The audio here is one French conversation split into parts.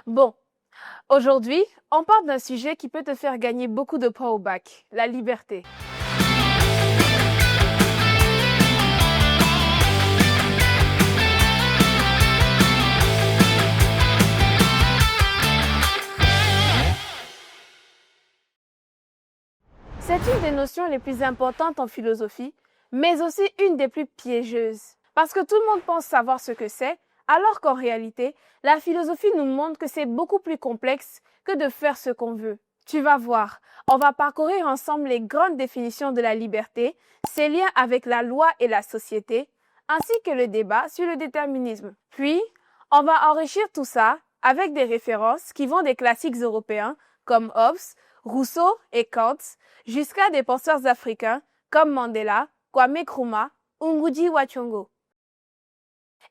Bon, aujourd'hui, on parle d'un sujet qui peut te faire gagner beaucoup de points au bac, la liberté. C'est une des notions les plus importantes en philosophie, mais aussi une des plus piégeuses. Parce que tout le monde pense savoir ce que c'est, alors qu'en réalité, la philosophie nous montre que c'est beaucoup plus complexe que de faire ce qu'on veut. Tu vas voir, on va parcourir ensemble les grandes définitions de la liberté, ses liens avec la loi et la société, ainsi que le débat sur le déterminisme. Puis, on va enrichir tout ça avec des références qui vont des classiques européens comme Hobbes, Rousseau et Kant, jusqu'à des penseurs africains comme Mandela, Kwame Nkrumah ou Ngugi wa Thiong'o.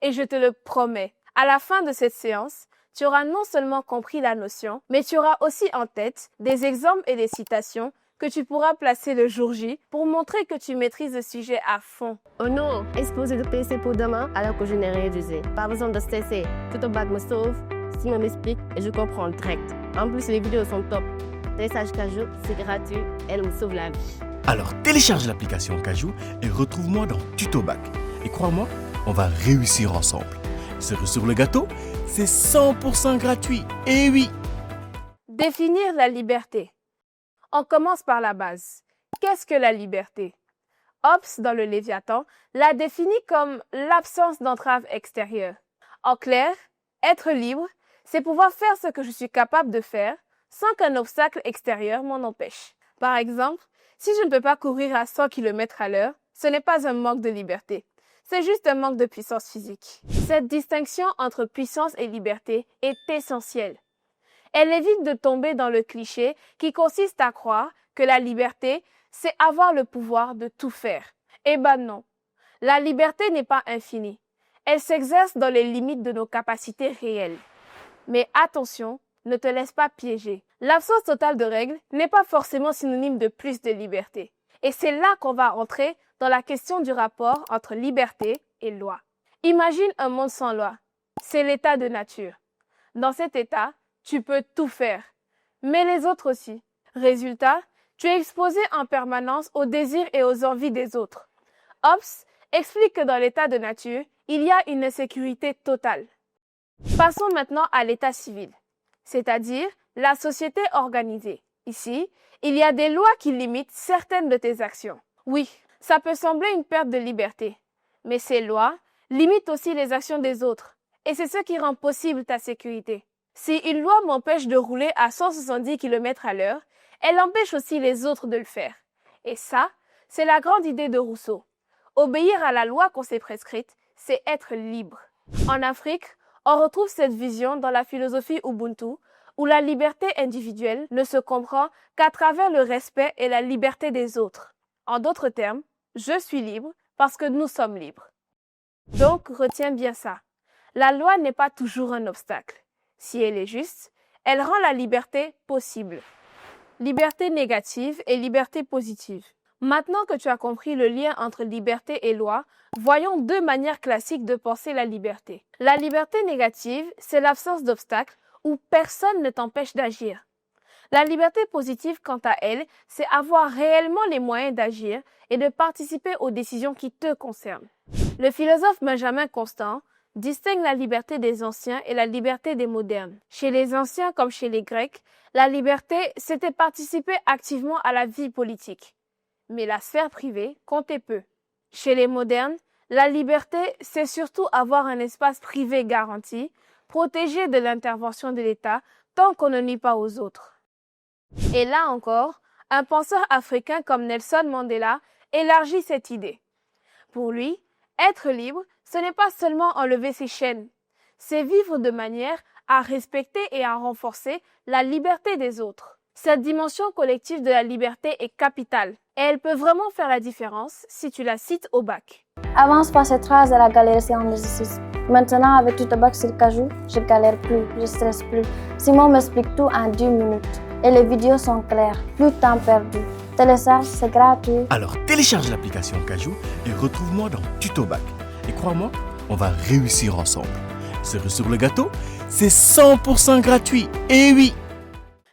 Et je te le promets, à la fin de cette séance, tu auras non seulement compris la notion, mais tu auras aussi en tête des exemples et des citations que tu pourras placer le jour J pour montrer que tu maîtrises le sujet à fond. Oh non, exposer le PC pour demain alors que je n'ai rien usé. Pas besoin de stresser, tout au bac me sauve, Simon m'explique et je comprends direct. En plus, les vidéos sont top. Télécharge Kajou, c'est gratuit, elle me sauve la vie. Alors télécharge l'application Kajou et retrouve-moi dans TutoBac. Et crois-moi, on va réussir ensemble. Cerise sur le gâteau, c'est 100% gratuit. Et oui! Définir la liberté. On commence par la base. Qu'est-ce que la liberté? Hobbes, dans le Léviathan, l'a définit comme l'absence d'entrave extérieure. En clair, être libre, c'est pouvoir faire ce que je suis capable de faire sans qu'un obstacle extérieur m'en empêche. Par exemple, si je ne peux pas courir à 100 km/h, ce n'est pas un manque de liberté. C'est juste un manque de puissance physique. Cette distinction entre puissance et liberté est essentielle. Elle évite de tomber dans le cliché qui consiste à croire que la liberté, c'est avoir le pouvoir de tout faire. Eh ben non. La liberté n'est pas infinie. Elle s'exerce dans les limites de nos capacités réelles. Mais attention, ne te laisse pas piéger. L'absence totale de règles n'est pas forcément synonyme de plus de liberté. Et c'est là qu'on va entrer dans la question du rapport entre liberté et loi. Imagine un monde sans loi. C'est l'état de nature. Dans cet état, tu peux tout faire, mais les autres aussi. Résultat, tu es exposé en permanence aux désirs et aux envies des autres. Hobbes explique que dans l'état de nature, il y a une insécurité totale. Passons maintenant à l'état civil, c'est-à-dire la société organisée. Ici, il y a des lois qui limitent certaines de tes actions. Oui, ça peut sembler une perte de liberté, mais ces lois limitent aussi les actions des autres, et c'est ce qui rend possible ta sécurité. Si une loi m'empêche de rouler à 170 km/h, elle empêche aussi les autres de le faire. Et ça, c'est la grande idée de Rousseau. Obéir à la loi qu'on s'est prescrite, c'est être libre. En Afrique, on retrouve cette vision dans la philosophie Ubuntu, où la liberté individuelle ne se comprend qu'à travers le respect et la liberté des autres. En d'autres termes, je suis libre parce que nous sommes libres. Donc, retiens bien ça. La loi n'est pas toujours un obstacle. Si elle est juste, elle rend la liberté possible. Liberté négative et liberté positive. Maintenant que tu as compris le lien entre liberté et loi, voyons deux manières classiques de penser la liberté. La liberté négative, c'est l'absence d'obstacles où personne ne t'empêche d'agir. La liberté positive, quant à elle, c'est avoir réellement les moyens d'agir et de participer aux décisions qui te concernent. Le philosophe Benjamin Constant distingue la liberté des anciens et la liberté des modernes. Chez les anciens comme chez les Grecs, la liberté, c'était participer activement à la vie politique. Mais la sphère privée comptait peu. Chez les modernes, la liberté, c'est surtout avoir un espace privé garanti, protégé de l'intervention de l'État tant qu'on ne nuit pas aux autres. Et là encore, un penseur africain comme Nelson Mandela élargit cette idée. Pour lui, être libre, ce n'est pas seulement enlever ses chaînes, c'est vivre de manière à respecter et à renforcer la liberté des autres. Cette dimension collective de la liberté est capitale et elle peut vraiment faire la différence si tu la cites au bac. Avant, je passais 3 heures à la galerie en exercice. Maintenant, avec TutoBac sur Kajou, je galère plus, je stresse plus. Simon m'explique tout en 10 minutes et les vidéos sont claires, plus de temps perdu. Télécharge, c'est gratuit. Alors télécharge l'application Kajou et retrouve-moi dans TutoBac. Et crois-moi, on va réussir ensemble. Cerise sur le gâteau, c'est 100% gratuit. Et oui!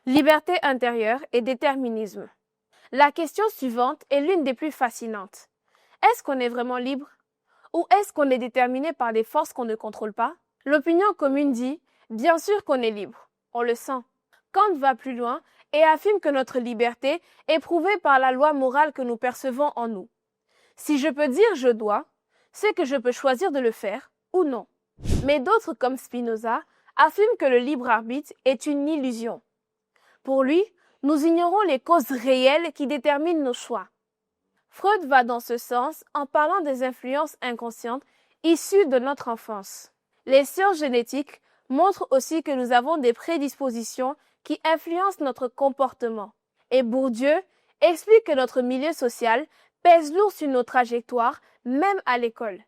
Liberté intérieure et déterminisme. La question suivante est l'une des plus fascinantes. Est-ce qu'on est vraiment libre? Ou est-ce qu'on est déterminé par des forces qu'on ne contrôle pas? L'opinion commune dit « Bien sûr qu'on est libre, on le sent ». Kant va plus loin et affirme que notre liberté est prouvée par la loi morale que nous percevons en nous. Si je peux dire « je dois », c'est que je peux choisir de le faire ou non. Mais d'autres, comme Spinoza, affirment que le libre arbitre est une illusion. Pour lui, nous ignorons les causes réelles qui déterminent nos choix. Freud va dans ce sens en parlant des influences inconscientes issues de notre enfance. Les sciences génétiques montrent aussi que nous avons des prédispositions qui influencent notre comportement. Et Bourdieu explique que notre milieu social pèse lourd sur nos trajectoires, même à l'école.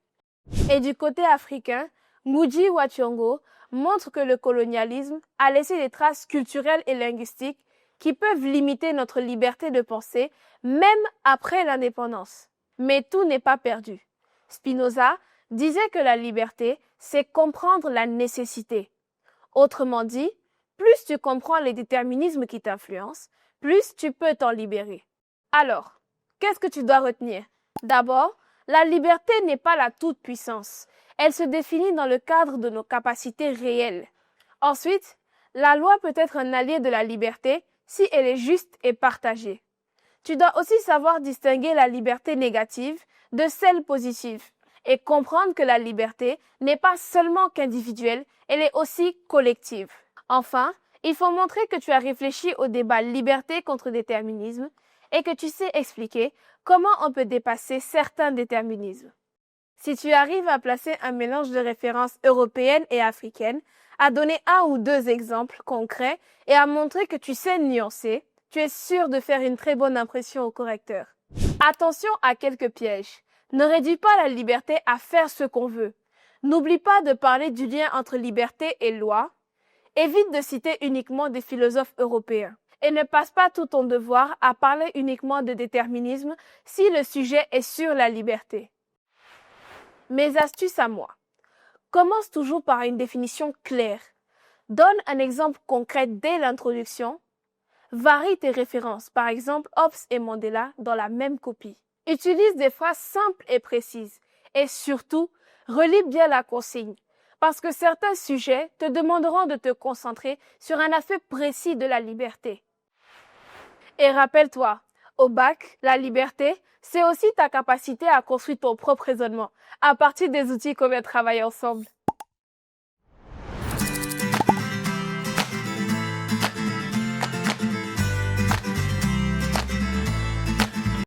Et du côté africain, Ngugi wa Thiong'o montre que le colonialisme a laissé des traces culturelles et linguistiques qui peuvent limiter notre liberté de penser, même après l'indépendance. Mais tout n'est pas perdu. Spinoza disait que la liberté, c'est comprendre la nécessité. Autrement dit, plus tu comprends les déterminismes qui t'influencent, plus tu peux t'en libérer. Alors, qu'est-ce que tu dois retenir? D'abord, la liberté n'est pas la toute-puissance. Elle se définit dans le cadre de nos capacités réelles. Ensuite, la loi peut être un allié de la liberté si elle est juste et partagée. Tu dois aussi savoir distinguer la liberté négative de celle positive et comprendre que la liberté n'est pas seulement qu'individuelle, elle est aussi collective. Enfin, il faut montrer que tu as réfléchi au débat liberté contre déterminisme et que tu sais expliquer comment on peut dépasser certains déterminismes. Si tu arrives à placer un mélange de références européennes et africaines, à donner un ou deux exemples concrets et à montrer que tu sais nuancer, tu es sûr de faire une très bonne impression au correcteur. Attention à quelques pièges. Ne réduis pas la liberté à faire ce qu'on veut. N'oublie pas de parler du lien entre liberté et loi. Évite de citer uniquement des philosophes européens. Et ne passe pas tout ton devoir à parler uniquement de déterminisme si le sujet est sur la liberté. Mes astuces à moi. Commence toujours par une définition claire. Donne un exemple concret dès l'introduction. Varie tes références, par exemple Hobbes et Mandela dans la même copie. Utilise des phrases simples et précises. Et surtout, relis bien la consigne, parce que certains sujets te demanderont de te concentrer sur un aspect précis de la liberté. Et rappelle-toi, au bac, la liberté, c'est aussi ta capacité à construire ton propre raisonnement à partir des outils qu'on vient travailler ensemble.